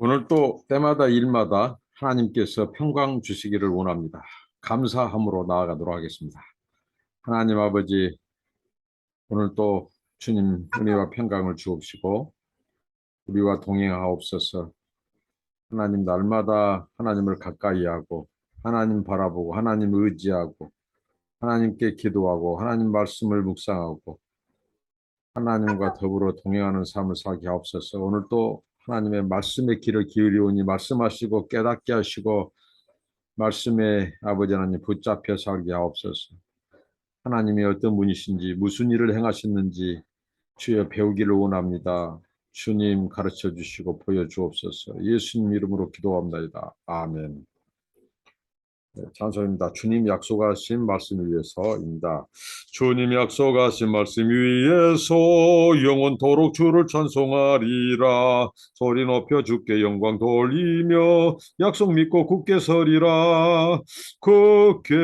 오늘 또 때마다 일마다 하나님께서 평강 주시기를 원합니다. 감사함으로 나아가도록 하겠습니다. 하나님 아버지, 오늘 또 주님 은혜와 평강을 주옵시고 우리와 동행하옵소서. 하나님, 날마다 하나님을 가까이 하고 하나님 바라보고 하나님 의지하고 하나님께 기도하고 하나님 말씀을 묵상하고 하나님과 더불어 동행하는 삶을 살게 하옵소서. 오늘 또 하나님의 말씀에 귀를 기울이오니 말씀하시고 깨닫게 하시고 말씀에 아버지 하나님 붙잡혀 살게 하옵소서. 하나님이 어떤 분이신지 무슨 일을 행하셨는지 주여 배우기를 원합니다. 주님 가르쳐 주시고 보여주옵소서. 예수님 이름으로 기도합니다. 아멘. 네, 찬송입니다. 주님 약속하신 말씀 위해서입니다. 주님 약속하신 말씀 위해서 영원토록 주를 찬송하리라. 소리 높여 주께 영광 돌리며 약속 믿고 굳게 서리라. 굳게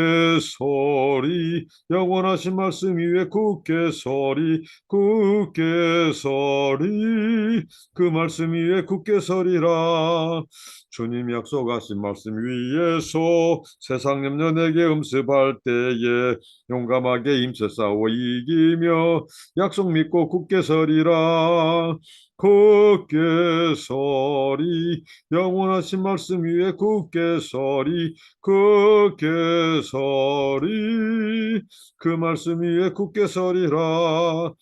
서리 영원하신 말씀 위에 굳게 서리 굳게 서리 그 말씀 위에 굳게 서리라. 주님 약속하신 말씀 위에서 세상 염려 내게 음습할 때에 용감하게 힘써 싸워 이기며 약속 믿고 굳게 서리라. 굳게 서리 영원하신 말씀 위에 굳게 서리 굳게 서리 그 말씀 위에 굳게 서리라.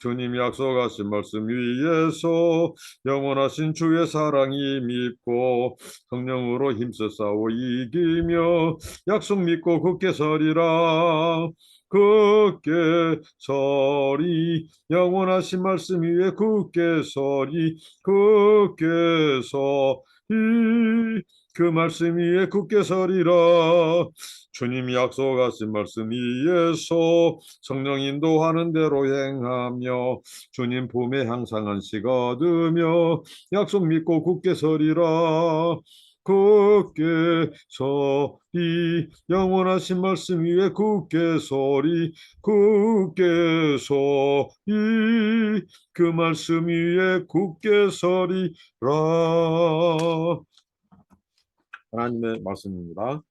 주님 약속하신 말씀 위에서 영원하신 주의 사랑이 믿고 성령으로 힘써 싸워 이기며 약속 믿고 굳게 서리라. 굳게 서리 영원하신 말씀 위에 굳게 서리 굳게 서리 그 말씀 위에 굳게 서리라. 주님이 약속하신 말씀 위에서 성령 인도하는 대로 행하며 주님 품에 항상 안식 얻으며 약속 믿고 굳게 서리라. 굳게 서리 영원하신 말씀 위에 굳게 서리 굳게 서리 그 말씀 위에 굳게 서리라. 하나님의 말씀입니다.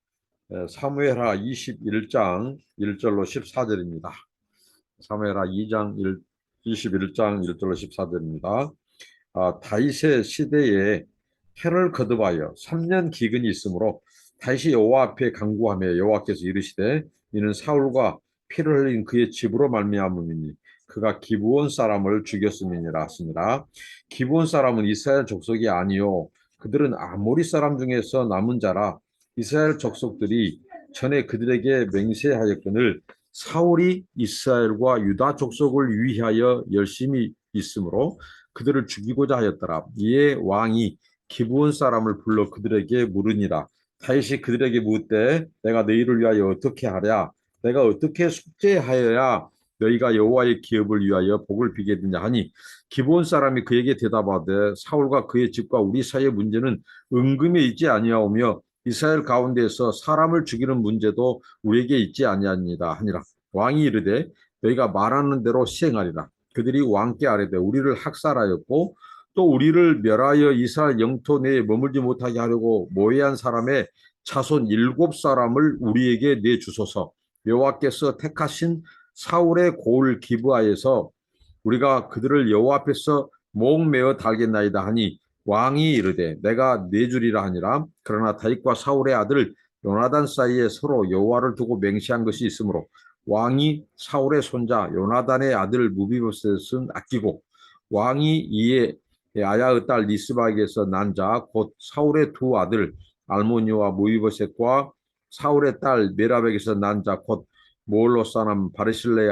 사무엘하 21장 1절로 14절입니다. 사무엘하 21장 1절로 14절입니다. 다윗의 시대에 해를 거듭하여 3년 기근이 있으므로 다윗이 여호와 앞에 간구하며 여호와께서 이르시되 이는 사울과 피를 흘린 그의 집으로 말미암음이니 그가 기브온 사람을 죽였음이니라 하시니라. 기브온 사람은 이스라엘 족속이 아니요 그들은 아모리 사람 중에서 남은 자라. 이스라엘 족속들이 전에 그들에게 맹세하였거늘 사울이 이스라엘과 유다 족속을 위하여 열심히 있으므로 그들을 죽이고자 하였더라. 이에 왕이 기브온 사람을 불러 그들에게 물으니라. 다윗이 그들에게 묻되 내가 너희를 위하여 어떻게 하랴? 내가 어떻게 속죄하여야 너희가 여호와의 기업을 위하여 복을 비겠느냐 하니 기브온 사람이 그에게 대답하되 사울과 그의 집과 우리 사이의 문제는 은금에 있지 아니하오며 이스라엘 가운데에서 사람을 죽이는 문제도 우리에게 있지 아니하니라 하니라. 왕이 이르되 너희가 말하는 대로 시행하리라. 그들이 왕께 아뢰되 우리를 학살하였고 또 우리를 멸하여 이스라엘 영토 내에 머물지 못하게 하려고 모해한 사람의 자손 7사람을 우리에게 내주소서. 여호와께서 택하신 사울의 고을 기브아에서 우리가 그들을 여호와 앞에서 목매어 달겠나이다 하니 왕이 이르되 내가 내주리라 하니라. 그러나 다윗과 사울의 아들 요나단 사이에 서로 여호와를 두고 맹세한 것이 있으므로 왕이 사울의 손자 요나단의 아들 무비보셋은 아끼고 왕이 이에 아야의 딸 리스바에게서 난 자 곧 사울의 두 아들 알모니와 무비보셋과 사울의 딸 메랍에게서 난 자 곧 모올로 사람 바르실레의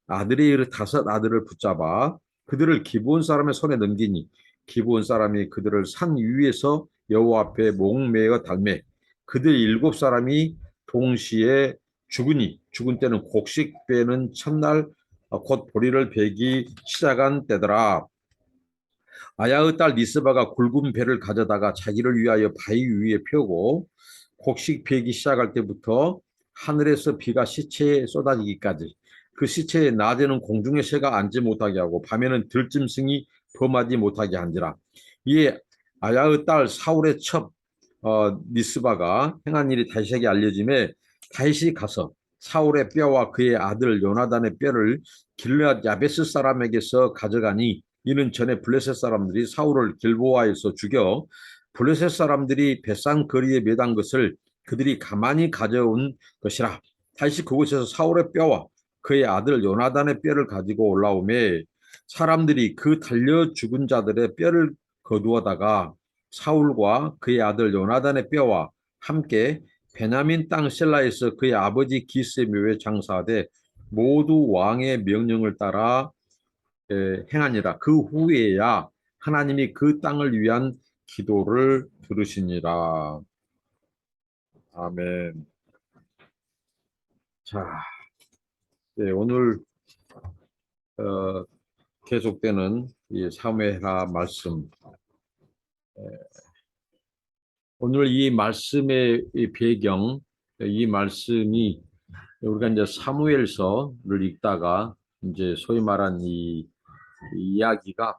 아들이 5 아들을 붙잡아 그들을 기브온 사람의 손에 넘기니 기브온 사람이 그들을 산 위에서 여호와 앞에 목매어 달매 그들 7사람이 동시에 죽으니 죽은 때는 곡식 빼는 첫날 곧 보리를 베기 시작한 때더라. 아야의 딸 리스바가 굵은 배를 가져다가 자기를 위하여 바위 위에 펴고 곡식 베기 시작할 때부터 하늘에서 비가 시체에 쏟아지기까지 그 시체에 낮에는 공중의 새가 앉지 못하게 하고 밤에는 들짐승이 범하지 못하게 한지라. 이에 아야의 딸 사울의 첩 미스바가 행한 일이 다윗에게 알려짐에 다윗이 가서 사울의 뼈와 그의 아들 요나단의 뼈를 길르앗 야베스 사람에게서 가져가니 이는 전에 블레셋 사람들이 사울을 길보아에서 죽여 블레셋 사람들이 벳산 거리에 매단 것을 그들이 가만히 가져온 것이라. 다시 그곳에서 사울의 뼈와 그의 아들 요나단의 뼈를 가지고 올라오매 사람들이 그 달려 죽은 자들의 뼈를 거두어다가 사울과 그의 아들 요나단의 뼈와 함께 베냐민 땅 셀라에서 그의 아버지 기스의 묘에 장사하되 모두 왕의 명령을 따라 행하니라. 그 후에야 하나님이 그 땅을 위한 기도를 들으시니라. 아멘. 자, 네, 오늘 어, 계속되는 이 사무엘하 말씀. 오늘 이 말씀의 이 배경, 이 말씀이 우리가 이제 사무엘서를 읽다가 이제 소위 말한 이 이야기가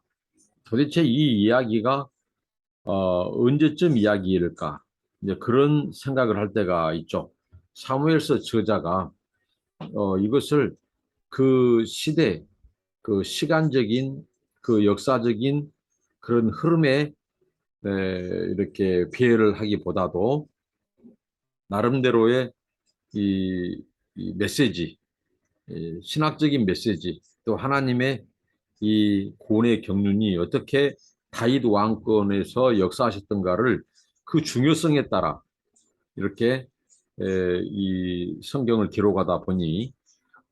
도대체 이 이야기가 언제쯤 이야기일까? 이제 그런 생각을 할 때가 있죠. 사무엘서 저자가 이것을 그 시대, 그 시간적인, 그 역사적인 그런 흐름에 이렇게 비해를 하기보다도 나름대로의 이 메시지, 신학적인 메시지, 또 하나님의 이 고뇌 경륜이 어떻게 다윗 왕권에서 역사하셨던가를 그 중요성에 따라 이렇게 이 성경을 기록하다 보니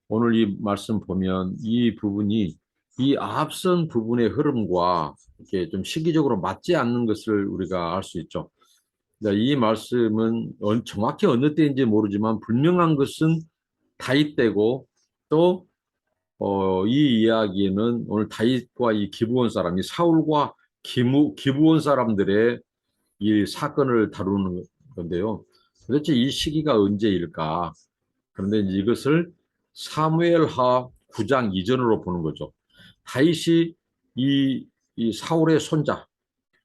오늘 이 말씀 보면 이 부분이 이 앞선 부분의 흐름과 이렇게 좀 시기적으로 맞지 않는 것을 우리가 알 수 있죠. 이 말씀은 정확히 어느 때인지 모르지만 분명한 것은 다윗 때고 또 이 이야기는 오늘 다윗과 이 기브온 사람, 이 사울과 기브온 사람들의 이 사건을 다루는 건데요. 도대체 이 시기가 언제일까? 그런데 이것을 사무엘하 9장 이전으로 보는 거죠. 다윗이 이 사울의 손자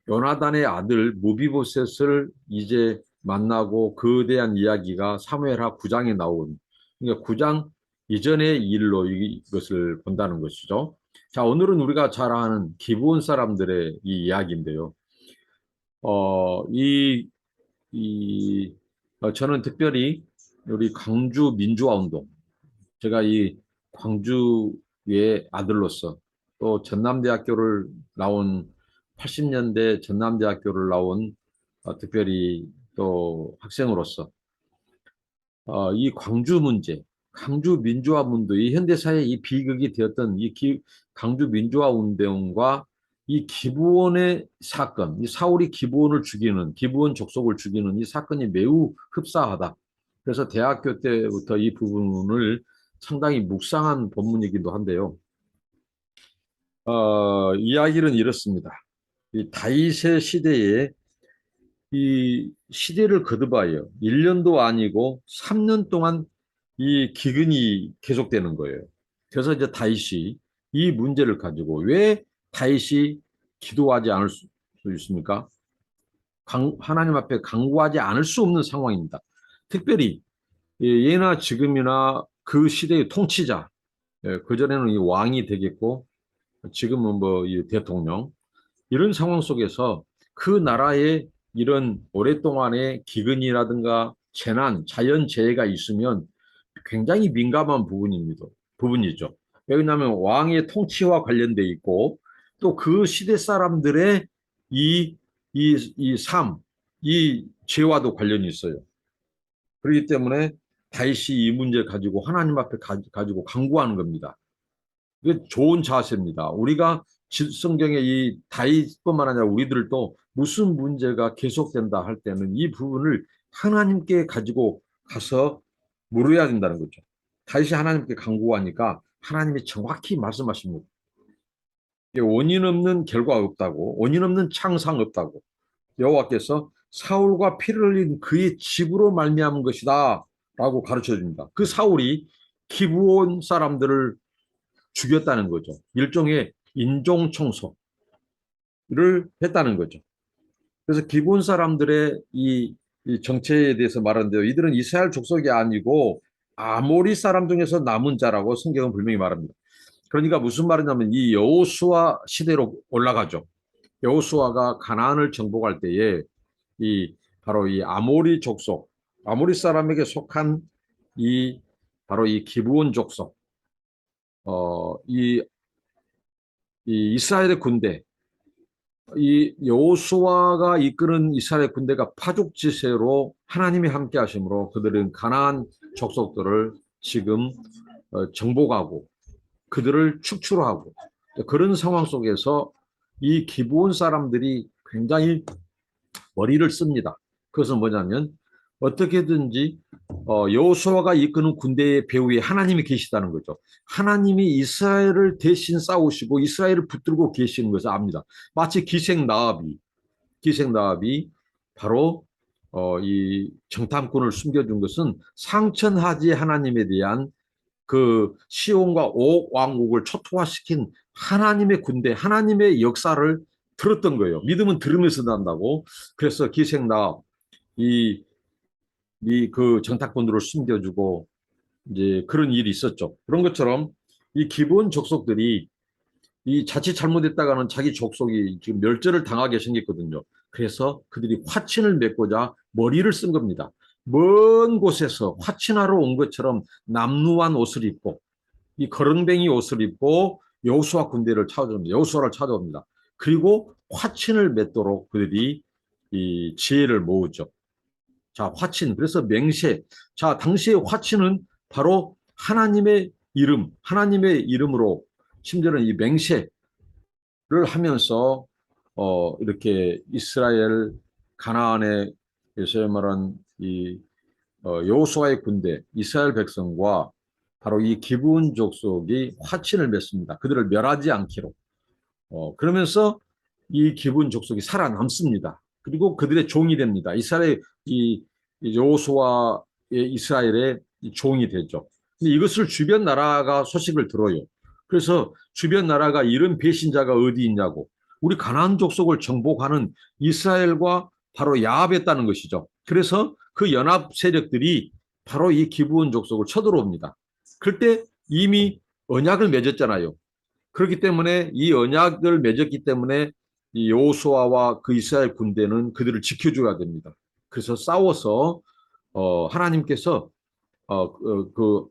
요나단의 아들 무비보셋을 이제 만나고 그에 대한 이야기가 사무엘하 9장에 나온, 그러니까 9장 이전의 일로 이것을 본다는 것이죠. 자, 오늘은 우리가 잘 아는 기브온 사람들의 이 이야기인데요. 이, 저는 특별히 우리 광주 민주화 운동, 제가 이 광주의 아들로서 또 전남대학교를 나온 80년대 전남대학교를 나온 특별히 또 학생으로서 이 광주 문제, 광주 민주화 운동, 이 현대사의 이 비극이 되었던 이 광주 민주화 운동과 이 기브온의 사건, 이 사울이 기브온을 죽이는, 기브온 족속을 죽이는 이 사건이 매우 흡사하다. 그래서 대학교 때부터 이 부분을 상당히 묵상한 본문이기도 한데요. 이야기는 이렇습니다. 이 다윗의 시대에 이 시대를 거듭하여 1년도 아니고 3년 동안 이 기근이 계속되는 거예요. 그래서 이제 다윗이 이 문제를 가지고 왜 다윗이 기도하지 않을 수 있습니까? 하나님 앞에 간구하지 않을 수 없는 상황입니다. 특별히 예나 지금이나 그 시대의 통치자, 그전에는 이 왕이 되겠고 지금은 뭐 이 대통령, 이런 상황 속에서 그 나라에 이런 오랫동안의 기근이라든가 재난, 자연재해가 있으면 굉장히 민감한 부분이죠. 왜냐하면 왕의 통치와 관련돼 있고 또 그 시대 사람들의 이 삶, 이 죄와도 관련이 있어요. 그렇기 때문에 다윗이 이 문제를 가지고 하나님 앞에 가지고 간구하는 겁니다. 이게 좋은 자세입니다. 우리가 성경의 이 다윗뿐만 아니라 우리들도 무슨 문제가 계속된다 할 때는 이 부분을 하나님께 가지고 가서 물어야 된다는 거죠. 다윗이 하나님께 간구하니까 하나님이 정확히 말씀하십니다. 원인 없는 결과 없다고, 원인 없는 창상 없다고. 여호와께서 사울과 피를 흘린 그의 집으로 말미암은 것이다 라고 가르쳐 줍니다. 그 사울이 기브온 사람들을 죽였다는 거죠. 일종의 인종 청소를 했다는 거죠. 그래서 기브온 사람들의 이 정체에 대해서 말하는데요. 이들은 이스라엘 족속이 아니고 아모리 사람 중에서 남은 자라고 성경은 분명히 말합니다. 그러니까 무슨 말이냐면 이 여호수아 시대로 올라가죠. 여호수아가 가나안을 정복할 때에 이 바로 이 아모리 족속, 아모리 사람에게 속한 이 바로 이 기브온 족속, 이 이스라엘의 군대, 이 여호수아가 이끄는 이스라엘 군대가 파죽지세로 하나님이 함께 하심으로 그들은 가나안 족속들을 지금 정복하고 그들을 축출하고 그런 상황 속에서 이 기브온 사람들이 굉장히 머리를 씁니다. 그것은 뭐냐면 어떻게든지 여호수아가 이끄는 군대의 배후에 하나님이 계시다는 거죠. 하나님이 이스라엘을 대신 싸우시고 이스라엘을 붙들고 계시는 것을 압니다. 마치 기생 나합이 바로 이 정탐꾼을 숨겨준 것은 상천하지 하나님에 대한 그 시온과 옥 왕국을 초토화시킨 하나님의 군대, 하나님의 역사를 들었던 거예요. 믿음은 들으면서 난다고. 그래서 기생나합 이 그 정탐꾼들을 숨겨주고 이제 그런 일이 있었죠. 그런 것처럼 이 기본 족속들이 이 자칫 잘못했다가는 자기 족속이 지금 멸절을 당하게 생겼거든요. 그래서 그들이 화친을 맺고자 머리를 쓴 겁니다. 먼 곳에서 화친하러 온 것처럼 남루한 옷을 입고 이 거렁뱅이 옷을 입고 여호수아 군대를 찾아옵니다. 여호수아를 찾아옵니다. 그리고 화친을 맺도록 그들이 이 지혜를 모으죠. 자, 화친. 그래서 맹세. 자, 당시의 화친은 바로 하나님의 이름, 하나님의 이름으로 심지어는 이 맹세를 하면서 이렇게 이스라엘 가나안의 요새 말한 이 여호수아의 군대, 이스라엘 백성과 바로 이 기브온 족속이 화친을 맺습니다. 그들을 멸하지 않기로. 그러면서 이 기브온 족속이 살아남습니다. 그리고 그들의 종이 됩니다. 이스라엘 이 여호수아의 이스라엘의 종이 되죠. 근데 이것을 주변 나라가 소식을 들어요. 그래서 주변 나라가 이런 배신자가 어디 있냐고 우리 가나안 족속을 정복하는 이스라엘과 바로 야합했다는 것이죠. 그래서 그 연합 세력들이 바로 이 기브온 족속을 쳐들어옵니다. 그때 이미 언약을 맺었잖아요. 그렇기 때문에 이 언약을 맺었기 때문에 이 여호수아와 그 이스라엘 군대는 그들을 지켜줘야 됩니다. 그래서 싸워서 하나님께서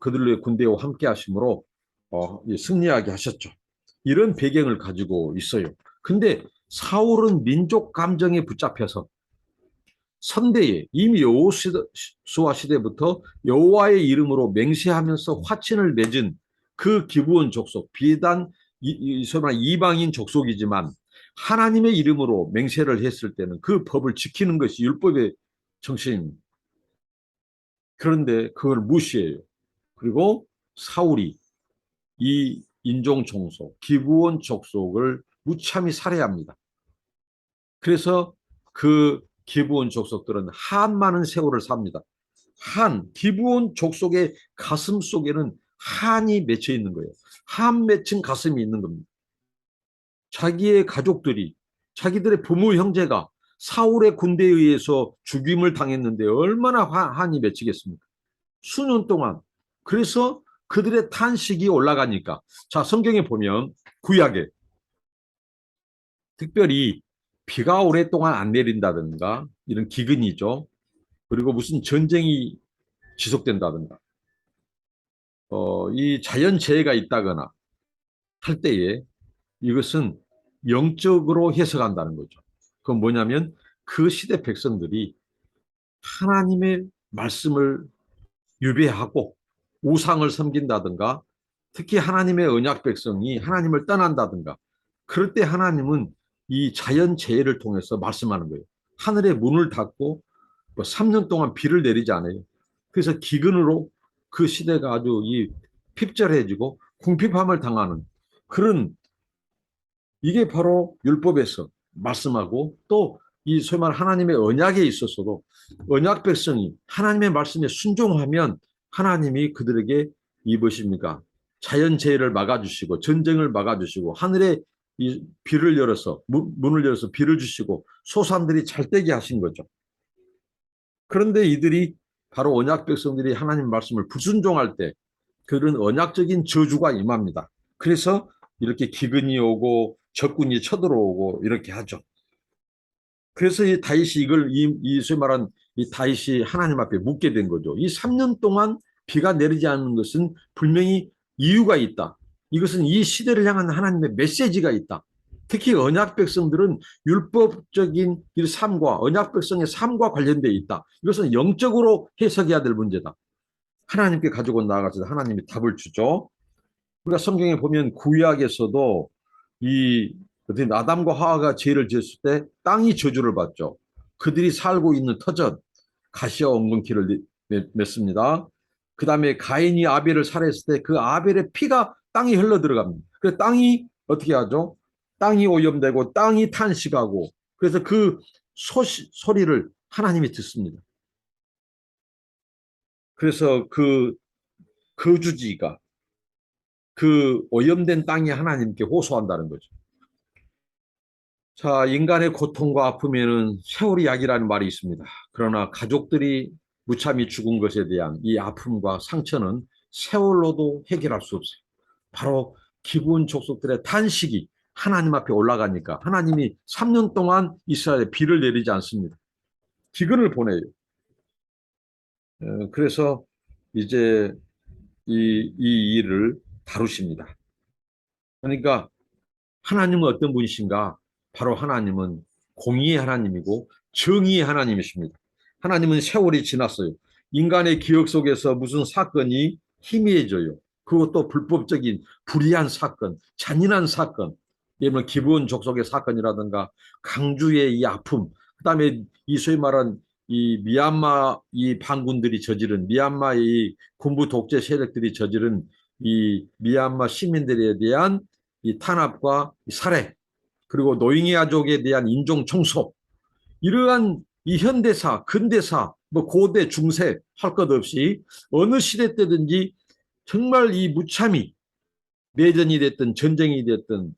그들의 군대와 함께 하심으로 승리하게 하셨죠. 이런 배경을 가지고 있어요. 근데 사울은 민족 감정에 붙잡혀서 선대에 이미 여호수아 시대부터 여호와의 이름으로 맹세하면서 화친을 맺은 그 기브온 족속 비단 이방인 족속이지만 하나님의 이름으로 맹세를 했을 때는 그 법을 지키는 것이 율법의 정신입니다. 그런데 그걸 무시해요. 그리고 사울이 이 인종 총속 기브온 족속을 무참히 살해합니다. 그래서 그 기브온 족속들은 한 많은 세월을 삽니다. 기브온 족속의 가슴 속에는 한이 맺혀 있는 거예요. 한 맺힌 가슴이 있는 겁니다. 자기의 가족들이 자기들의 부모 형제가 사울의 군대에 의해서 죽임을 당했는데 얼마나 한이 맺히겠습니까? 수년 동안. 그래서 그들의 탄식이 올라가니까 자 성경에 보면 구약에 특별히 비가 오랫동안 안 내린다든가 이런 기근이죠. 그리고 무슨 전쟁이 지속된다든가 이 자연재해가 있다거나 할 때에 이것은 영적으로 해석한다는 거죠. 그건 뭐냐면 그 시대 백성들이 하나님의 말씀을 유배하고 우상을 섬긴다든가 특히 하나님의 언약 백성이 하나님을 떠난다든가 그럴 때 하나님은 이 자연재해를 통해서 말씀하는 거예요. 하늘의 문을 닫고 3년 동안 비를 내리지 않아요. 그래서 기근으로 그 시대가 아주 핍절해지고 궁핍함을 당하는 그런 이게 바로 율법에서 말씀하고 또 이 소위 말하는 하나님의 언약에 있어서도 언약 백성이 하나님의 말씀에 순종하면 하나님이 그들에게 무엇입니까? 자연재해를 막아주시고 전쟁을 막아주시고 하늘의 이 비를 열어서 문을 열어서 비를 주시고 소산들이 잘 되게 하신 거죠. 그런데 이들이 바로 언약 백성들이 하나님 말씀을 불순종할 때 그런 언약적인 저주가 임합니다. 그래서 이렇게 기근이 오고 적군이 쳐들어오고 이렇게 하죠. 그래서 이 다윗이 이걸 소위 말한 이 다윗이 하나님 앞에 묻게 된 거죠. 이 3년 동안 비가 내리지 않는 것은 분명히 이유가 있다. 이것은 이 시대를 향한 하나님의 메시지가 있다. 특히 언약 백성들은 율법적인 삶과 언약 백성의 삶과 관련되어 있다. 이것은 영적으로 해석해야 될 문제다. 하나님께 가지고 나아가서 하나님이 답을 주죠. 우리가 성경에 보면 구약에서도 이 아담과 하와가 죄를 지었을 때 땅이 저주를 받죠. 그들이 살고 있는 터전 가시와 엉겅퀴를 맺습니다. 그 다음에 가인이 아벨을 살해했을 때 그 아벨의 피가 땅에 흘러 들어갑니다. 그래서 땅이 어떻게 하죠? 땅이 오염되고 땅이 탄식하고 그래서 그 소리를 하나님이 듣습니다. 그래서 그 거주지가 그 오염된 땅이 하나님께 호소한다는 거죠. 자, 인간의 고통과 아픔에는 세월이 약이라는 말이 있습니다. 그러나 가족들이 무참히 죽은 것에 대한 이 아픔과 상처는 세월로도 해결할 수 없어요. 바로 기브온 족속들의 탄식이 하나님 앞에 올라가니까 하나님이 3년 동안 이스라엘에 비를 내리지 않습니다. 기근을 보내요. 그래서 이제 이 일을 다루십니다. 그러니까 하나님은 어떤 분이신가? 바로 하나님은 공의의 하나님이고 정의의 하나님이십니다. 하나님은 세월이 지났어요. 인간의 기억 속에서 무슨 사건이 희미해져요. 그것도 불법적인 불의한 사건, 잔인한 사건, 예를 기브온 족속의 사건이라든가 강주의 이 아픔, 그다음에 이 소위 말한 이 미얀마 이 반군들이 저지른 미얀마의 이 군부 독재 세력들이 저지른 이 미얀마 시민들에 대한 이 탄압과 살해 그리고 노잉야족에 대한 인종 청소 이러한 이 현대사, 근대사, 뭐 고대, 중세 할 것 없이 어느 시대 때든지 정말 이 무참히 내전이 됐든 전쟁이 됐든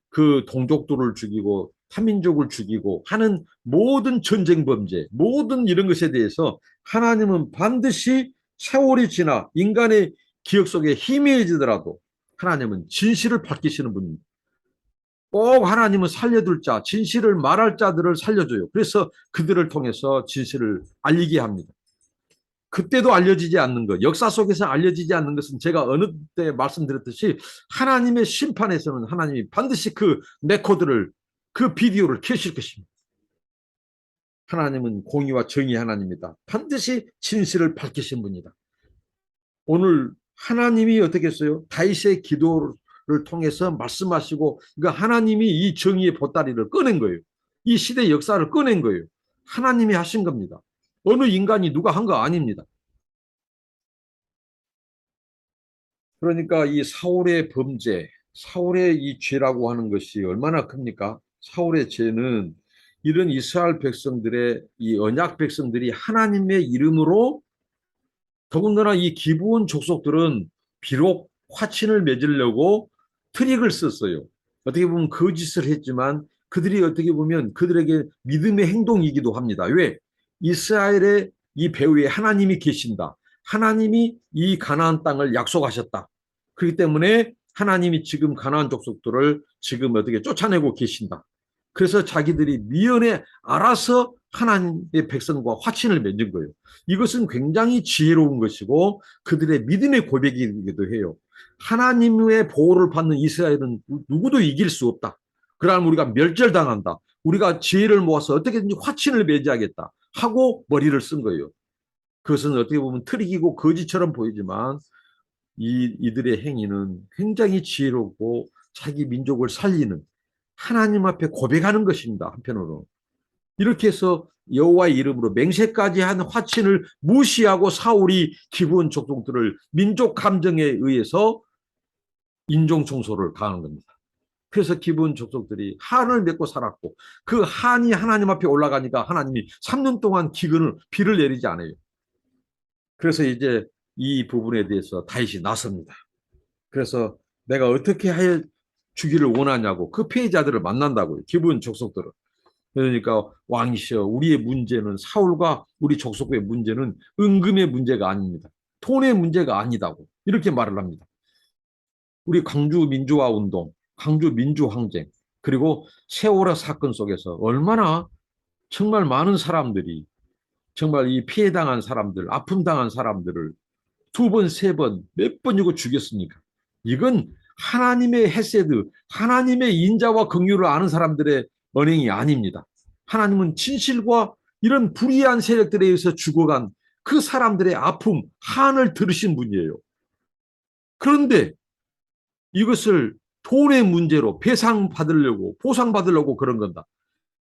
그 동족들을 죽이고 타민족을 죽이고 하는 모든 전쟁 범죄, 모든 이런 것에 대해서 하나님은 반드시 세월이 지나 인간의 기억 속에 희미해지더라도 하나님은 진실을 밝히시는 분입니다. 꼭 하나님은 살려둘 자, 진실을 말할 자들을 살려줘요. 그래서 그들을 통해서 진실을 알리게 합니다. 그때도 알려지지 않는 것, 역사 속에서 알려지지 않는 것은 제가 어느 때 말씀드렸듯이 하나님의 심판에서는 하나님이 반드시 그 레코드를, 그 비디오를 켜실 것입니다. 하나님은 공의와 정의 하나님이다. 반드시 진실을 밝히신 분이다. 오늘 하나님이 어떻게 했어요? 다윗의 기도를 통해서 말씀하시고 그러니까 하나님이 이 정의의 보따리를 꺼낸 거예요. 이 시대 역사를 꺼낸 거예요. 하나님이 하신 겁니다. 어느 인간이 누가 한 거 아닙니다. 그러니까 이 사울의 범죄, 사울의 이 죄라고 하는 것이 얼마나 큽니까? 사울의 죄는 이런 이스라엘 백성들의 이 언약 백성들이 하나님의 이름으로 더군다나 이 기브온 족속들은 비록 화친을 맺으려고 트릭을 썼어요. 어떻게 보면 거짓을 했지만 그들이 어떻게 보면 그들에게 믿음의 행동이기도 합니다. 왜? 이스라엘의 이 배후에 하나님이 계신다. 하나님이 이 가나안 땅을 약속하셨다. 그렇기 때문에 하나님이 지금 가나안 족속들을 지금 어떻게 쫓아내고 계신다. 그래서 자기들이 미연에 알아서 하나님의 백성과 화친을 맺은 거예요. 이것은 굉장히 지혜로운 것이고 그들의 믿음의 고백이기도 해요. 하나님의 보호를 받는 이스라엘은 누구도 이길 수 없다. 그러면 우리가 멸절당한다. 우리가 지혜를 모아서 어떻게든지 화친을 맺어야겠다 하고 머리를 쓴 거예요. 그것은 어떻게 보면 트릭이고 거짓처럼 보이지만 이들의 행위는 굉장히 지혜롭고 자기 민족을 살리는 하나님 앞에 고백하는 것입니다. 한편으로. 이렇게 해서 여호와의 이름으로 맹세까지 한 화친을 무시하고 사울이 기브온 족속들을 민족 감정에 의해서 인종 청소를 가하는 겁니다. 그래서 기브온 족속들이 한을 맺고 살았고 그 한이 하나님 앞에 올라가니까 하나님이 3년 동안 비를 내리지 않아요. 그래서 이제 이 부분에 대해서 다윗이 나섭니다. 그래서 내가 어떻게 주기를 원하냐고. 그 피해자들을 만난다고요. 기브온 족속들은. 그러니까 왕이시여, 우리의 문제는, 사울과 우리 족속의 문제는 은금의 문제가 아닙니다. 돈의 문제가 아니다고 이렇게 말을 합니다. 우리 광주 민주화 운동, 광주 민주항쟁, 그리고 세월호 사건 속에서 얼마나 정말 많은 사람들이, 정말 이 피해당한 사람들, 아픔당한 사람들을 두 번, 세 번, 몇 번이고 죽였습니까? 이건 하나님의 헤세드, 하나님의 인자와 긍휼을 아는 사람들의 언행이 아닙니다. 하나님은 진실과 이런 불의한 세력들에 의해서 죽어간 그 사람들의 아픔, 한을 들으신 분이에요. 그런데 이것을 돈의 문제로 배상받으려고, 보상받으려고 그런 건다.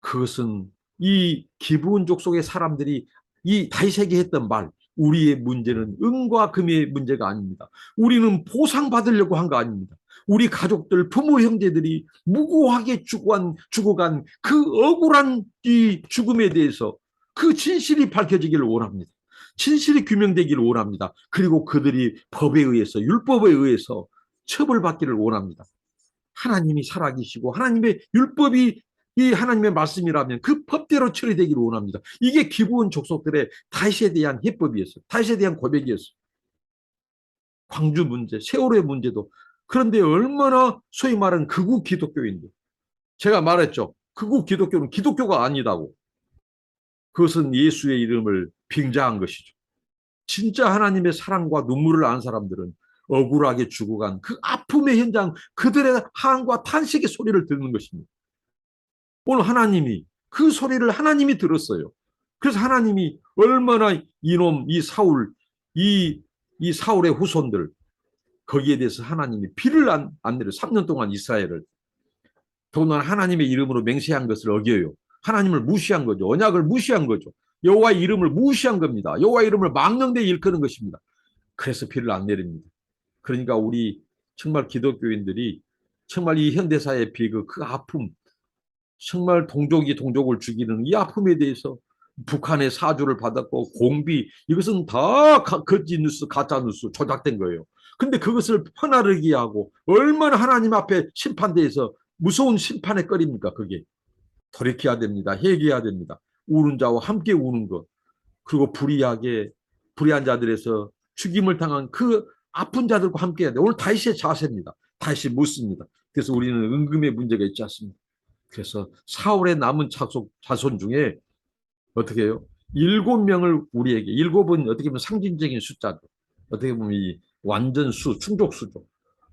그것은 이 기브온족 속의 사람들이 이 다윗에게 했던 말, 우리의 문제는 은과 금의 문제가 아닙니다. 우리는 보상받으려고 한 거 아닙니다. 우리 가족들, 부모, 형제들이 무고하게 죽어간 그 억울한 이 죽음에 대해서 그 진실이 밝혀지기를 원합니다. 진실이 규명되기를 원합니다. 그리고 그들이 법에 의해서, 율법에 의해서 처벌받기를 원합니다. 하나님이 살아계시고 하나님의 율법이 이 하나님의 말씀이라면 그 법대로 처리되기를 원합니다. 이게 기브온 족속들의 다윗에 대한 해법이었어요. 다윗에 대한 고백이었어요. 광주 문제, 세월호의 문제도. 그런데 얼마나 소위 말하는 극우 기독교인들. 제가 말했죠. 극우 기독교는 기독교가 아니다고. 그것은 예수의 이름을 빙자한 것이죠. 진짜 하나님의 사랑과 눈물을 안 사람들은 억울하게 죽어간 그 아픔의 현장, 그들의 한과 탄식의 소리를 듣는 것입니다. 오늘 하나님이 그 소리를 하나님이 들었어요. 그래서 하나님이 얼마나 이놈, 이 사울의 후손들, 거기에 대해서 하나님이 비를 안 내려 3년 동안 이스라엘을, 더군다나 하나님의 이름으로 맹세한 것을 어겨요. 하나님을 무시한 거죠. 언약을 무시한 거죠. 여호와의 이름을 무시한 겁니다. 여호와의 이름을 망령되이 일컫는 것입니다. 그래서 비를 안 내립니다. 그러니까 우리 정말 기독교인들이 정말 이 현대사의 비극, 그 아픔, 정말 동족이 동족을 죽이는 이 아픔에 대해서 북한의 사주를 받았고 공비, 이것은 다 거짓 뉴스, 가짜 뉴스, 조작된 거예요. 근데 그것을 퍼나르게 하고 얼마나 하나님 앞에 심판대에서 무서운 심판의 거리입니까? 그게 돌이켜야 됩니다. 회개해야 됩니다. 우는 자와 함께 우는 것, 그리고 불의한 자들에서 죽임을 당한 그 아픈 자들과 함께 해야 돼. 오늘 다윗의 자세입니다. 다윗이 묻습니다. 그래서 우리는 은금의 문제가 있지 않습니까? 그래서 사울의 남은 자손 중에 어떻게 해요? 7명을 우리에게, 7은 어떻게 보면 상징적인 숫자죠. 어떻게 보면 이 완전 충족수죠.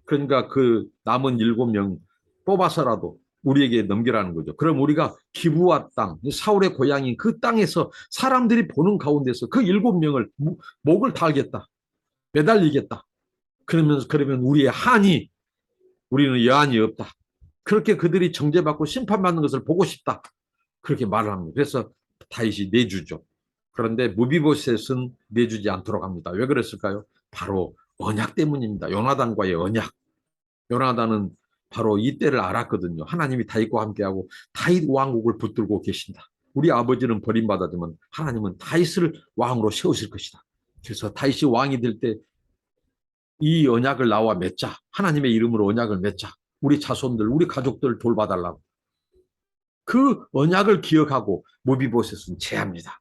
그러니까 그 남은 7명 뽑아서라도 우리에게 넘기라는 거죠. 그럼 우리가 기브와 땅, 사울의 고향인 그 땅에서 사람들이 보는 가운데서 그 7명을 목을 달겠다. 매달리겠다. 그러면 우리의 한이, 우리는 여한이 없다. 그렇게 그들이 정죄받고 심판받는 것을 보고 싶다. 그렇게 말을 합니다. 그래서 다윗이 내주죠. 그런데 무비보셋은 내주지 않도록 합니다. 왜 그랬을까요? 바로 언약 때문입니다. 요나단과의 언약. 요나단은 바로 이때를 알았거든요. 하나님이 다윗과 함께하고 다윗 왕국을 붙들고 계신다. 우리 아버지는 버림받았지만 하나님은 다윗을 왕으로 세우실 것이다. 그래서 다윗이 왕이 될 때 이 언약을 나와 맺자. 하나님의 이름으로 언약을 맺자. 우리 자손들, 우리 가족들 돌봐달라고. 그 언약을 기억하고 모비보셋은 제합니다.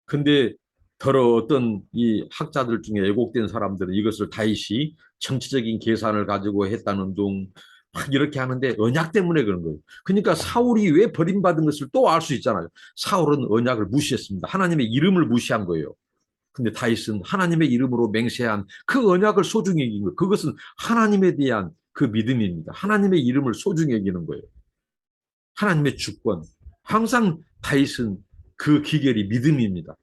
근데 더러 어떤 이 학자들 중에 왜곡된 사람들은 이것을 다윗이 정치적인 계산을 가지고 했다는 둥 막 이렇게 하는데 언약 때문에 그런 거예요. 그러니까 사울이 왜 버림받은 것을 또 알 수 있잖아요. 사울은 언약을 무시했습니다. 하나님의 이름을 무시한 거예요. 근데 다윗은 하나님의 이름으로 맹세한 그 언약을 소중히 여긴 거예요. 그것은 하나님에 대한 그 믿음입니다. 하나님의 이름을 소중히 여기는 거예요. 하나님의 주권. 항상 다윗은 그 기결이 믿음입니다.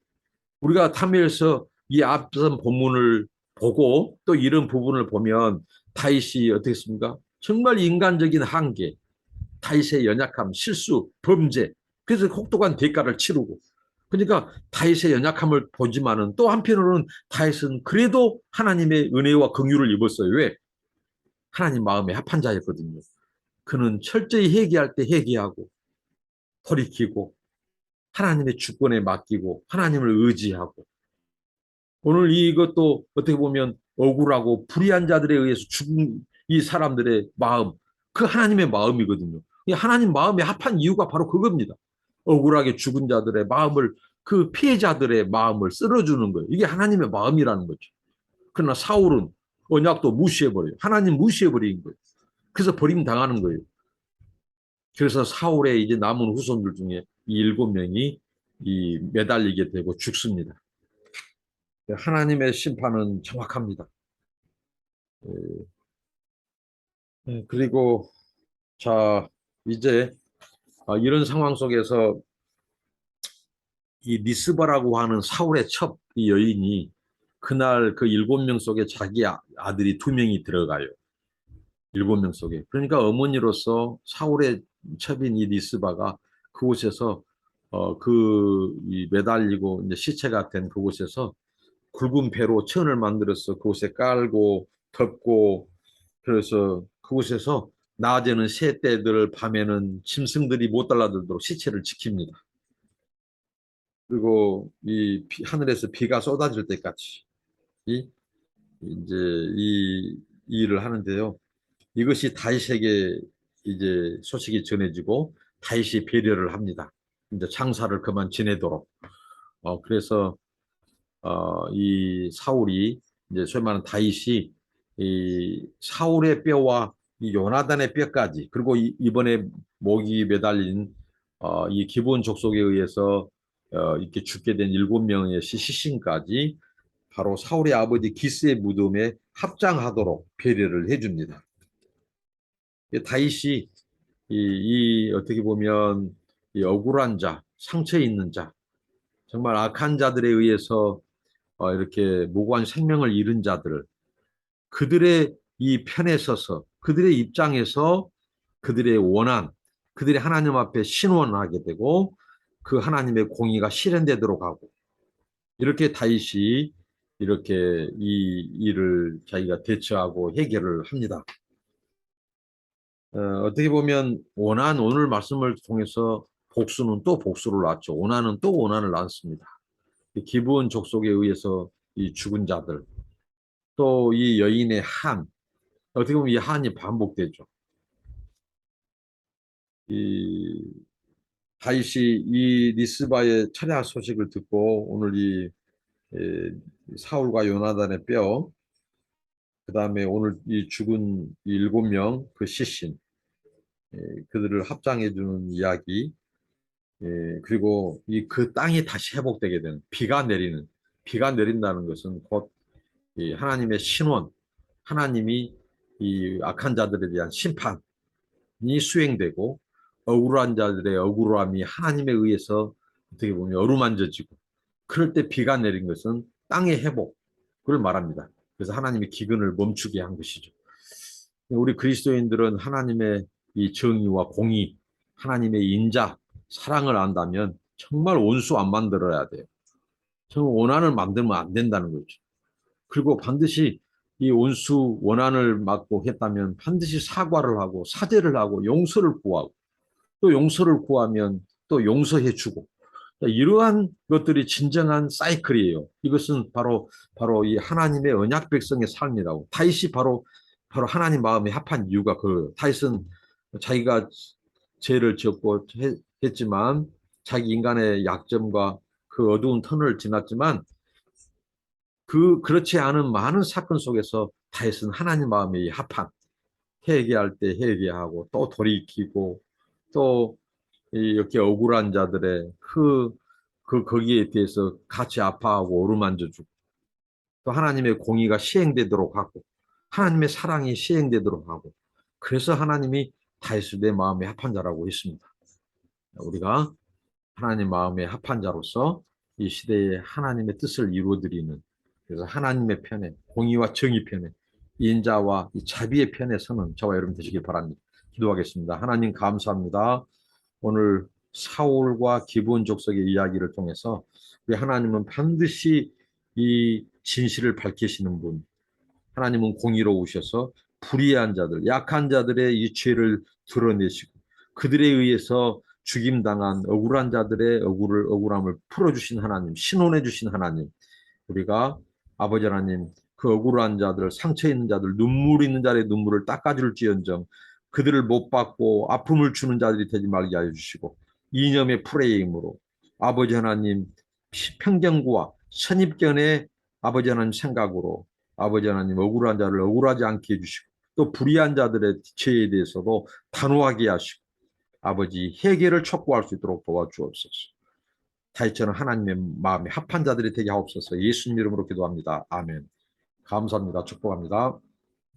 우리가 탐에서 이 앞선 본문을 보고 또 이런 부분을 보면 다윗이 어떻게 했습니까? 정말 인간적인 한계, 다윗의 연약함, 실수, 범죄, 그래서 혹독한 대가를 치르고, 그러니까 다윗의 연약함을 보지만은 또 한편으로는 다윗은 그래도 하나님의 은혜와 긍휼을 입었어요. 왜? 하나님 마음에 합한 자였거든요. 그는 철저히 회개할 때 회개하고 돌이키고 하나님의 주권에 맡기고 하나님을 의지하고, 오늘 이것도 어떻게 보면 억울하고 불의한 자들에 의해서 죽은 이 사람들의 마음, 그 하나님의 마음이거든요. 이 하나님 마음에 합한 이유가 바로 그겁니다. 억울하게 죽은 자들의 마음을, 그 피해자들의 마음을 쓸어주는 거예요. 이게 하나님의 마음이라는 거죠. 그러나 사울은 언약도 무시해버려요. 하나님 무시해버린 거예요. 그래서 버림당하는 거예요. 그래서 사울의 이제 남은 후손들 중에 이 7명이 이 매달리게 되고 죽습니다. 하나님의 심판은 정확합니다. 그리고 자, 이제 이런 상황 속에서 이 리스바라고 하는 사울의 첩, 이 여인이 그날 그 7명 속에 자기 아들이 2명이 들어가요. 7명 속에. 그러니까 어머니로서 사울의 첩인 이 리스바가 그곳에서 이 매달리고 이제 시체가 된 그곳에서 굵은 배로 천을 만들어서 그곳에 깔고 덮고, 그래서 그곳에서 낮에는 새떼들, 밤에는 짐승들이 못 달라들도록 시체를 지킵니다. 그리고 하늘에서 비가 쏟아질 때까지 이, 이제 이 일을 하는데요. 이것이 다윗에게 이제 소식이 전해지고 다윗이 배려를 합니다. 이제 장사를 그만 지내도록. 그래서 이 사울이, 이제 소위 말하는 다윗이 이 사울의 뼈와 이 요나단의 뼈까지, 그리고 이번에 목이 매달린 이 기브온 족속에 의해서 이렇게 죽게 된 7명의 시신까지 바로 사울의 아버지 기스의 무덤에 합장하도록 배려를 해줍니다. 다윗이 어떻게 보면 이 억울한 자, 상처 있는 자, 정말 악한 자들에 의해서 이렇게 무고한 생명을 잃은 자들, 그들의 이 편에 서서 그들의 입장에서 그들의 원한, 그들이 하나님 앞에 신원하게 되고 그 하나님의 공의가 실현되도록 하고, 이렇게 다윗이 이렇게 이 일을 자기가 대처하고 해결을 합니다. 어떻게 보면 오늘 말씀을 통해서 복수는 또 복수를 낳죠. 오난은 또 오난을 낳습니다. 기브온 족속에 의해서 이 죽은 자들, 또 이 여인의 한, 어떻게 보면 이 한이 반복되죠. 이 다윗이 이 리스바의 철야 소식을 듣고 오늘 사울과 요나단의 뼈, 그 다음에 오늘 이 죽은 이 7명 그 시신, 그들을 합장해 주는 이야기, 그리고 그 땅이 다시 회복되게 되는, 비가 내린다는 것은 곧 이 하나님의 신원, 하나님이 이 악한 자들에 대한 심판이 수행되고, 억울한 자들의 억울함이 하나님에 의해서 어떻게 보면 어루만져지고, 그럴 때 비가 내린 것은 땅의 회복을 말합니다. 그래서 하나님의 기근을 멈추게 한 것이죠. 우리 그리스도인들은 하나님의 이 정의와 공의, 하나님의 인자, 사랑을 안다면 정말 원수 안 만들어야 돼요. 정말 원한을 만들면 안 된다는 거죠. 그리고 반드시 이 원수 원한을 막고 했다면 반드시 사과를 하고 사죄를 하고 용서를 구하고, 또 용서를 구하면 또 용서해 주고, 이러한 것들이 진정한 사이클이에요. 이것은 바로 이 하나님의 언약 백성의 삶이라고. 다윗이 바로 하나님 마음에 합한 이유가 다윗은 자기가 죄를 지었고 했지만, 자기 인간의 약점과 그 어두운 터널을 지났지만, 그렇지 않은 많은 사건 속에서 다윗은 하나님 마음에 합한, 회개할 때 회개하고 또 돌이키고, 또 이렇게 억울한 자들의 거기에 대해서 같이 아파하고 어루만져주고, 또 하나님의 공의가 시행되도록 하고 하나님의 사랑이 시행되도록 하고, 그래서 하나님이 다윗을 내 마음에 합한 자라고 했습니다. 우리가 하나님 마음에 합한 자로서 이 시대에 하나님의 뜻을 이루어드리는, 그래서 하나님의 편에, 공의와 정의 편에, 인자와 이 자비의 편에 서는 저와 여러분 되시길 바랍니다. 기도하겠습니다. 하나님 감사합니다. 오늘 사울과 기브온 족속의 이야기를 통해서 우리 하나님은 반드시 이 진실을 밝히시는 분, 하나님은 공의로우셔서 불의한 자들, 약한 자들의 이 죄를 드러내시고 그들에 의해서 죽임당한 억울한 자들의 억울함을 풀어주신 하나님, 신원해 주신 하나님, 우리가 아버지 하나님 그 억울한 자들, 상처 있는 자들, 눈물 있는 자들의 눈물을 닦아줄지언정 그들을 못 받고 아픔을 주는 자들이 되지 말게 하여 주시고 이념의 프레임으로 아버지 하나님 편견과 선입견의 아버지 하나님 생각으로 아버지 하나님 억울한 자를 억울하지 않게 해주시고 또 불의한 자들의 죄에 대해서도 단호하게 하시고 아버지 회개를 촉구할 수 있도록 도와주옵소서. 다시처럼 하나님의 마음에 합한 자들이 되게 하옵소서. 예수님 이름으로 기도합니다. 아멘. 감사합니다. 축복합니다.